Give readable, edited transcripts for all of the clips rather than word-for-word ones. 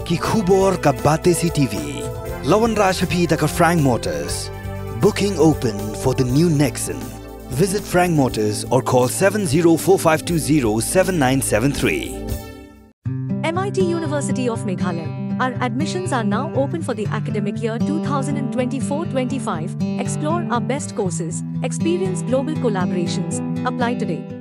ki khubor ka bate si TV. Lawan Rashaphi da ka Frank Motors. Booking open for the new Nexon. Visit Frank Motors or call 7045207973. MIT University of Meghalaya. Our admissions are now open for the academic year 2024-25. Explore our best courses, experience global collaborations. Apply today.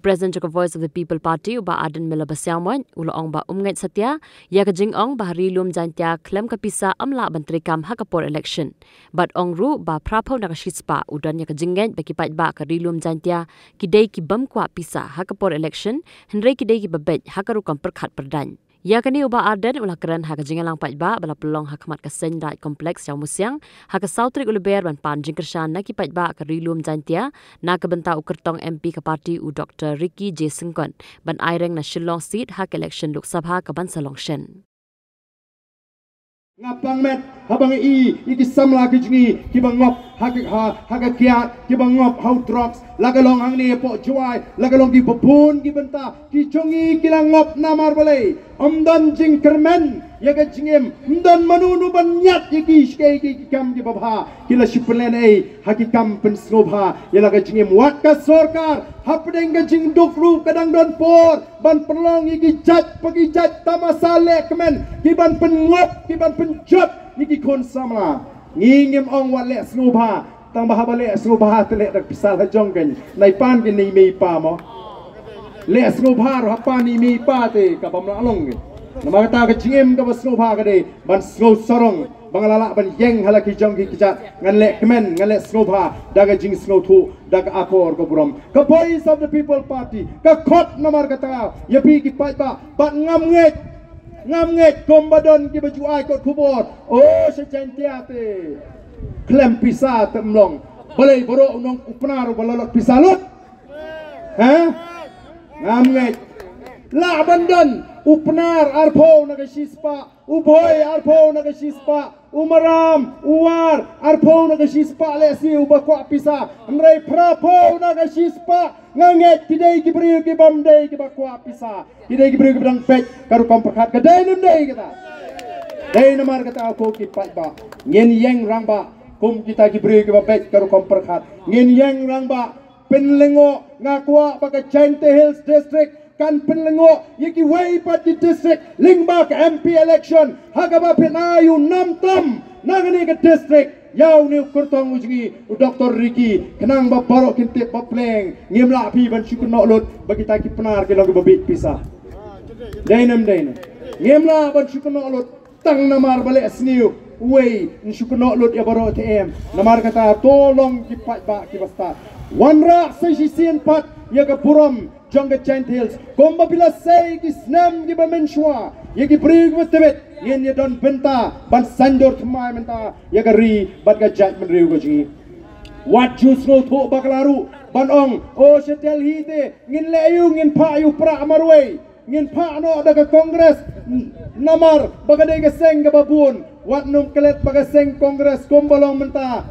President of Voice of the People Party uba Aden Mila Basyamwan uloong ba umngait satya ya kajing ong bahari lum Jaiñtia klem ka Pisa amla bantri kam hakapor election but ong ru ba prapaw nakashispa udan ya kajingan baki Paidbah ka rilum Jaiñtia kidai ki bam Kwah Pisa hakapor election henry kidai ki babet hakaru kam perkhat perdan ya kani uba Aden ulah keren hakajingan lang Paidbah bala pelong hakamat ka sen rai kompleks yang musyang haka sautrik uleber ban pan jingkershan na ki Paidbah ka rilum Jaiñtia na kabenta ukertong MP ka parti u Dr. Ricky J. Sengkon ban aireng na Shillong seat hak election Lok Sabha ka ban Salongshen. Ngapang met habang iki samla kijngi kibangop hakakiat kibangop how drugs lagalong hang ni po juai lagalong ki bopun ki benta ki chongi kilangop namar balai amdan jing kermen yaga jingem amdan manunu banyat iki shke ki kam ki babha kila shiplen ei hakikam pensnobha yalaga jingem wat ka sorkar hapdeng ka jing dokru kadang don por ban perlong iki jat pagi jat tamasale kemen ki ban pengop ki ban penjot iki kon samla ngingem ong wat le snobha tang baha bale snobha tele dak pisal hajong kan nai pan ki ni mi pa mo le snobha ro pa ni mi pa te ka bam la long nama ta ka jingem ka snobha ka de ban snow sorong bangalala ban yeng halaki jong ki kijat ngan le kemen ngan le snobha daga jing snow thu daga akor ko buram ka Voice of the People Party ka khot namar ka ta yapi ki Paidbah bat ngam nget kombadon ki baju ai kot khubor oh se Jaiñtia te klem Pisa temlong balai boro unong upnar balalot Pisa lut ha ngam nget la bandan upnar arpo nagashispa uboy arpo nagashispa umaram uwar arpo nagashispa lesi ubakwa Pisa amrai prapo nagashispa nganget kidai kibri ki bamdai ki bakwa Pisa kidai kibri ki bang pet karu komperkat ka dai num dai kata dai namar kata ko ki Paidbah ngin yeng rangba kum kita kibri ki babet karu komperkat ngin yeng rangba penlengo ngakwa baka Jaiñtia Hills District kan penlengo yaki way party district lingba ka MP election hagaba penayu namtam nagani ka district yaw ni kurtong ujingi Dr. Ricky kenang ba barok kintip ba pleng ngimla pi ban syukuno lut bagi ta ki penar ki lagu babit Pisa dainam ngimla ban syukuno lut tang namar balik sniu way syukuno lut ya barok TM namar kata tolong ki Paidbah ki basta wanra sesisian pat ya ka buram jangga Jaiñtia Hills komba bila say ki snam ki bamenshwa ya ki brig westebet yen ya don benta ban sanjor thmai menta ya ka ri bat ka jat men riu ko ji wat ju sno tho baklaru ban ong o setel hi te ngin leyu ngin pa yu pra marwei ngin pa no da ka kongres namar bagade ka seng ka babun wat num kelet baga seng kongres kombalong menta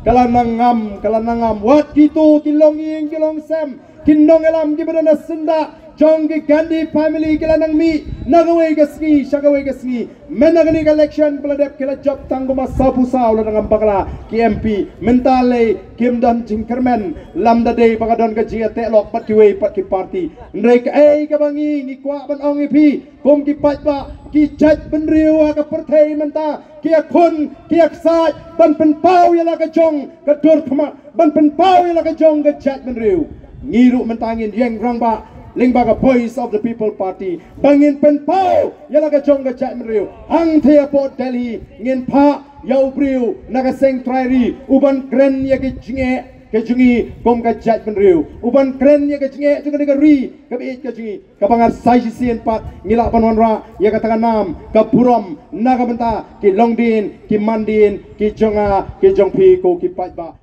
kalanangam wat gitu kilong ing kilong sem kinong elam di badana senda jong ki Gandhi family kilanang mi nagaway gasngi shagaway gasngi menagani election peladep kila job tangguma sapu saw la ngam bakla ki MP mentale kim dan jingkermen lamda day bagadon ka jia te lok pat ki way pat ki party ndrek ai ka bangi ni Kwah ban ong ipi kum ki Paidbah ki jaj ben riu ka perthai menta ki akun ki aksaj ban pen pau ya la ka jong ka dur thma ban pen pau ya la ka jong ka jaj ben riu ngiru mentangin yeng rangba lingba ka Voice of the People Party bangin pen pau yala ka jong ka chat mriu ang thea pot Delhi ngin pha yau priu naga seng trairi uban kren ya ki jinge ke jungi kom ka jat penriu uban kren ya ke jenge juga negeri ke bit ke jungi ke bangar sai sien pat ngila panonra ya ka tanganam ke purom naga benta ki longdin ki mandin ki jonga ki jongpi ko ki Paidbah.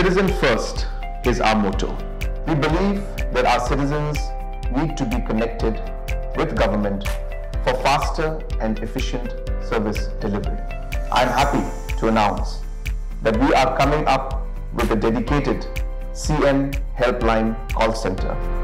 Citizen first is our motto. We believe that our citizens need to be connected with government for faster and efficient service delivery. I am happy to announce that we are coming up with a dedicated CM helpline call center